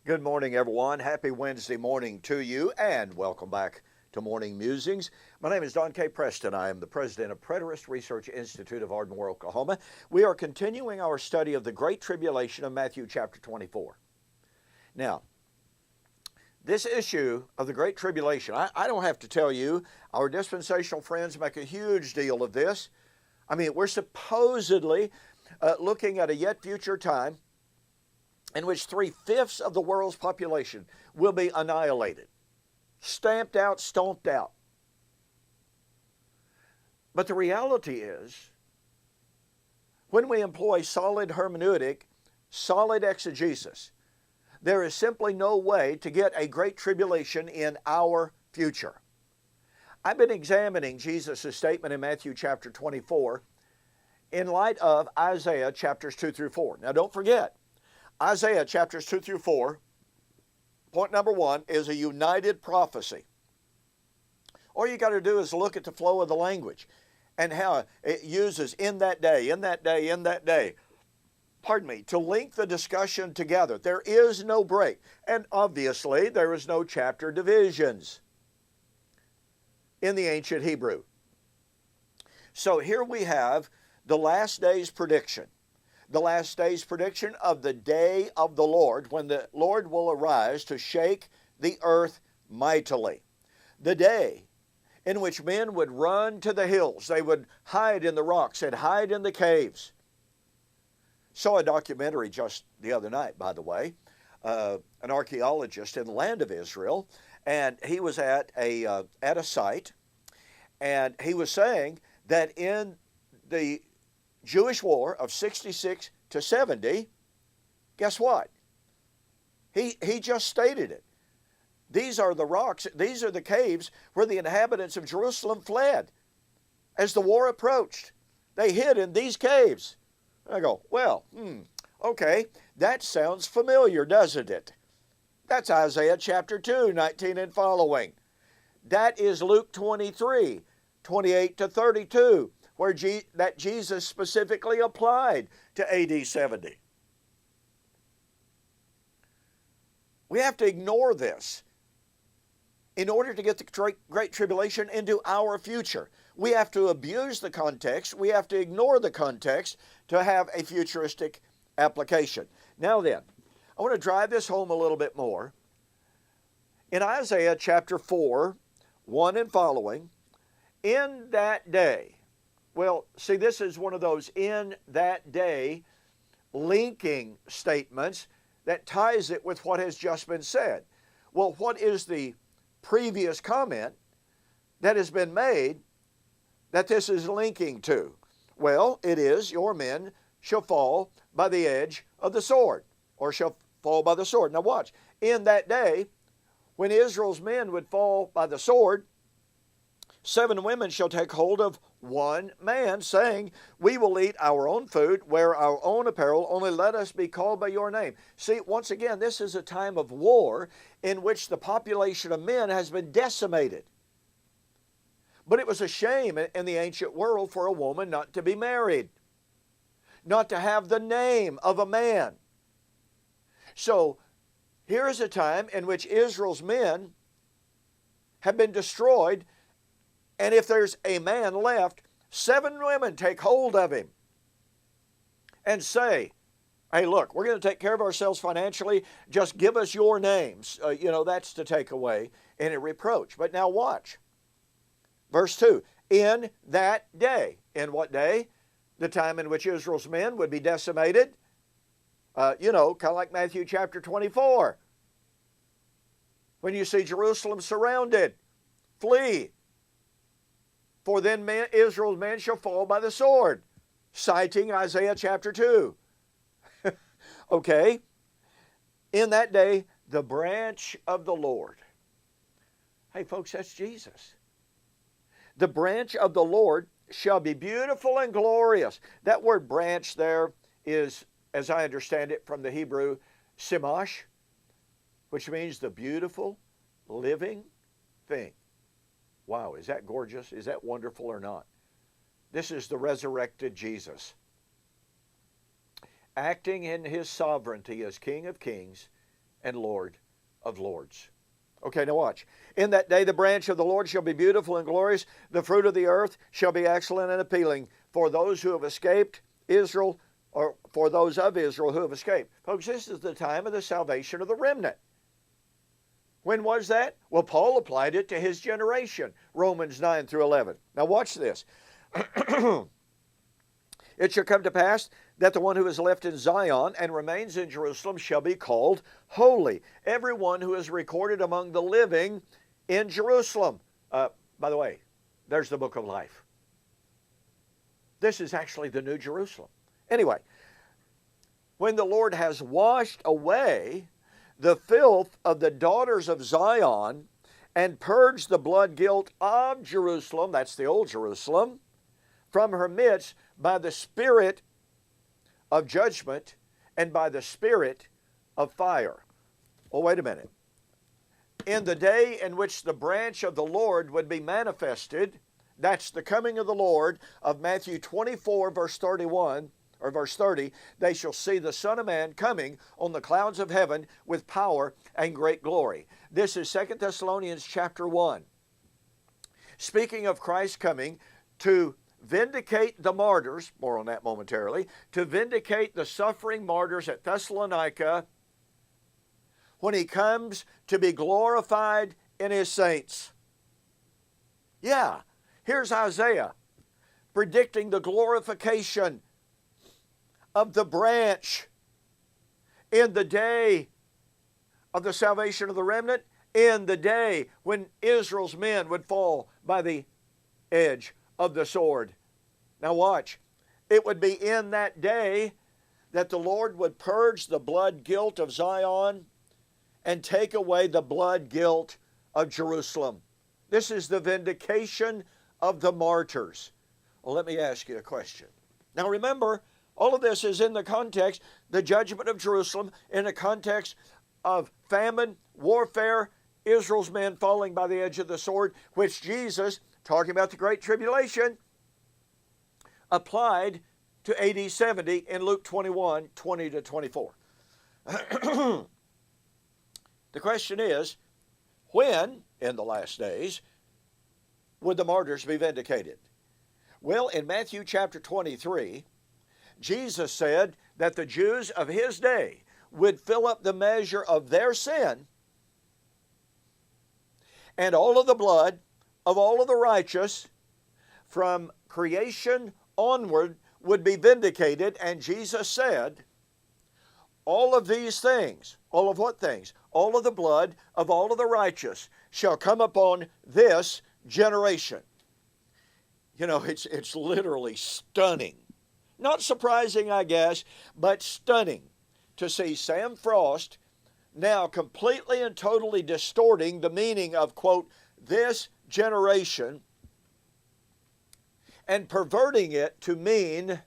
Good morning, everyone. Happy Wednesday morning to you, and welcome back to Morning Musings. My name is Don K. Preston. I am the president of Preterist Research Institute of Ardmore, Oklahoma. We are continuing our study of the Great Tribulation of Matthew chapter 24. Now, this issue of the Great Tribulation, I don't have to tell you, our dispensational friends make a huge deal of this. I mean, we're supposedly looking at a yet future time in which 3/5 of the world's population will be annihilated, stamped out, stomped out. But the reality is, when we employ solid hermeneutic, solid exegesis, there is simply no way to get a great tribulation in our future. I've been examining Jesus' statement in Matthew chapter 24 in light of Isaiah chapters 2 through 4. Now don't forget, Isaiah chapters 2 through 4, point number 1, is a united prophecy. All you got to do is look at the flow of the language and how it uses in that day, in that day, in that day, to link the discussion together. There is no break. And obviously, there is no chapter divisions in the ancient Hebrew. So here we have the last day's prediction. The last day's prediction of the day of the Lord, when the Lord will arise to shake the earth mightily. The day in which men would run to the hills. They would hide in the rocks and hide in the caves. Saw a documentary just the other night, by the way, an archaeologist in the land of Israel, and he was at a site, and he was saying that in the Jewish war of 66 to 70, guess what? He just stated it. These are the rocks, these are the caves where the inhabitants of Jerusalem fled. As the war approached, they hid in these caves. I go, well, okay, that sounds familiar, doesn't it? That's Isaiah chapter 2, 19 and following. That is Luke 23, 28 to 32. Where that Jesus specifically applied to AD 70. We have to ignore this in order to get the Great Tribulation into our future. We have to abuse the context. We have to ignore the context to have a futuristic application. Now then, I want to drive this home a little bit more. In Isaiah chapter 4, 1 and following, in that day. Well, see, this is one of those in that day linking statements that ties it with what has just been said. Well, what is the previous comment that has been made that this is linking to? Well, it is, your men shall fall by the edge of the sword, or shall fall by the sword. Now watch, in that day, when Israel's men would fall by the sword, 7 women shall take hold of one man, saying, we will eat our own food, wear our own apparel, only let us be called by your name. See, once again, this is a time of war in which the population of men has been decimated. But it was a shame in the ancient world for a woman not to be married, not to have the name of a man. So here is a time in which Israel's men have been destroyed. And if there's a man left, 7 women take hold of him and say, hey, look, we're going to take care of ourselves financially. Just give us your names. That's to take away any reproach. But now watch. Verse 2, in that day. In what day? The time in which Israel's men would be decimated. Kind of like Matthew chapter 24. When you see Jerusalem surrounded, flee. For then Israel's men shall fall by the sword, citing Isaiah chapter 2. Okay? In that day, the branch of the Lord. Hey, folks, that's Jesus. The branch of the Lord shall be beautiful and glorious. That word branch there is, as I understand it from the Hebrew, simash, which means the beautiful, living thing. Wow, is that gorgeous? Is that wonderful or not? This is the resurrected Jesus, acting in his sovereignty as King of Kings and Lord of lords. Okay, now watch. In that day the branch of the Lord shall be beautiful and glorious. The fruit of the earth shall be excellent and appealing for those who have escaped Israel, or for those of Israel who have escaped. Folks, this is the time of the salvation of the remnant. When was that? Well, Paul applied it to his generation, Romans 9 through 11. Now watch this. It shall come to pass that the one who is left in Zion and remains in Jerusalem shall be called holy. Everyone who is recorded among the living in Jerusalem. By the way, there's the book of life. This is actually the New Jerusalem. Anyway, when the Lord has washed away the filth of the daughters of Zion and purged the blood guilt of Jerusalem, that's the old Jerusalem, from her midst by the Spirit of judgment and by the Spirit of fire. Well, wait a minute. In the day in which the branch of the Lord would be manifested, that's the coming of the Lord of Matthew 24, verse 31, or verse 30, they shall see the Son of Man coming on the clouds of heaven with power and great glory. This is 2 Thessalonians chapter 1. Speaking of Christ coming to vindicate the martyrs, more on that momentarily, to vindicate the suffering martyrs at Thessalonica when he comes to be glorified in his saints. Yeah, here's Isaiah predicting the glorification of the branch in the day of the salvation of the remnant, in the day when Israel's men would fall by the edge of the sword. Now watch. It would be in that day that the Lord would purge the blood guilt of Zion and take away the blood guilt of Jerusalem. This is the vindication of the martyrs. Well, let me ask you a question. Now remember, all of this is in the context, the judgment of Jerusalem, in the context of famine, warfare, Israel's men falling by the edge of the sword, which Jesus, talking about the Great Tribulation, applied to AD 70 in Luke 21, 20 to 24. The question is, when, in the last days, would the martyrs be vindicated? Well, in Matthew chapter 23, Jesus said that the Jews of his day would fill up the measure of their sin, and all of the blood of all of the righteous from creation onward would be vindicated. And Jesus said, all of these things, all of what things? All of the blood of all of the righteous shall come upon this generation. You know, it's literally stunning. Not surprising, I guess, but stunning to see Sam Frost now completely and totally distorting the meaning of, quote, this generation, and perverting it to mean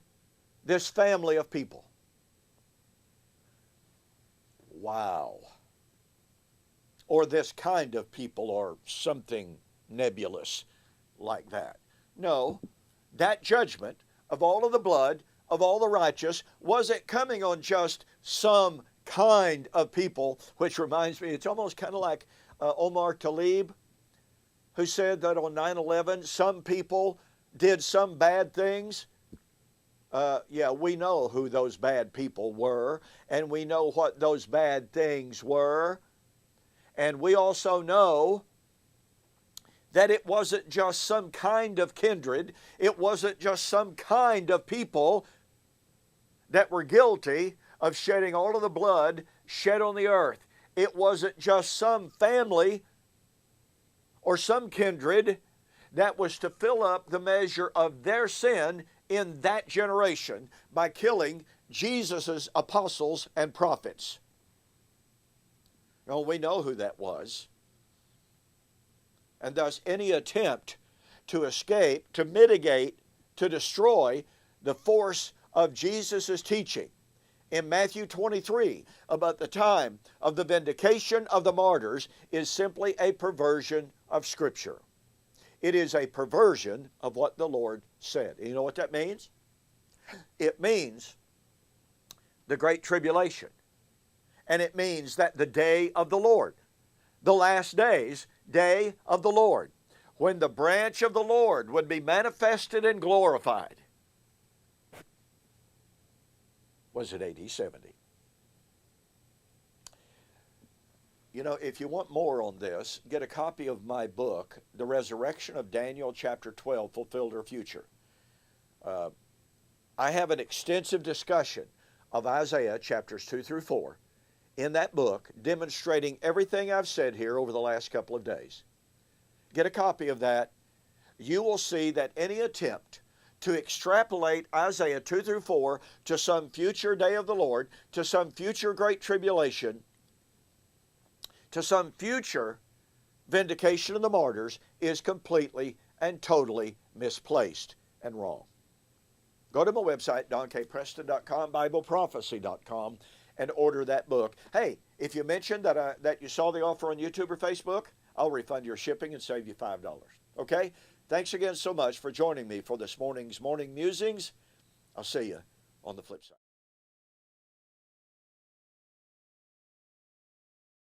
this family of people. Wow. Or this kind of people, or something nebulous like that. No, that judgment of all of the blood of all the righteous wasn't coming on just some kind of people, which reminds me, it's almost kind of like Omar Talib, who said that on 9/11 some people did some bad things. Yeah, we know who those bad people were, and we know what those bad things were, and we also know that it wasn't just some kind of kindred, it wasn't just some kind of people that were guilty of shedding all of the blood shed on the earth. It wasn't just some family or some kindred that was to fill up the measure of their sin in that generation by killing Jesus' apostles and prophets. Well, we know who that was. And thus any attempt to escape, to mitigate, to destroy the force of Jesus' teaching in Matthew 23 about the time of the vindication of the martyrs is simply a perversion of Scripture. It is a perversion of what the Lord said. And you know what that means? It means the Great Tribulation and it means that the day of the Lord, the last days, day of the Lord, when the branch of the Lord would be manifested and glorified, was it AD 70. You know, if you want more on this, get a copy of my book, The Resurrection of Daniel, chapter 12, Fulfilled or Future. I have an extensive discussion of Isaiah chapters 2 through 4 in that book, demonstrating everything I've said here over the last couple of days. Get a copy of that. You will see that any attempt to extrapolate Isaiah 2 through 4 to some future day of the Lord, to some future great tribulation, to some future vindication of the martyrs is completely and totally misplaced and wrong. Go to my website, donkpreston.com, bibleprophecy.com, and order that book. Hey, if you mention that you saw the offer on YouTube or Facebook, I'll refund your shipping and save you $5. Okay? Thanks again so much for joining me for this morning's Morning Musings. I'll see you on the flip side.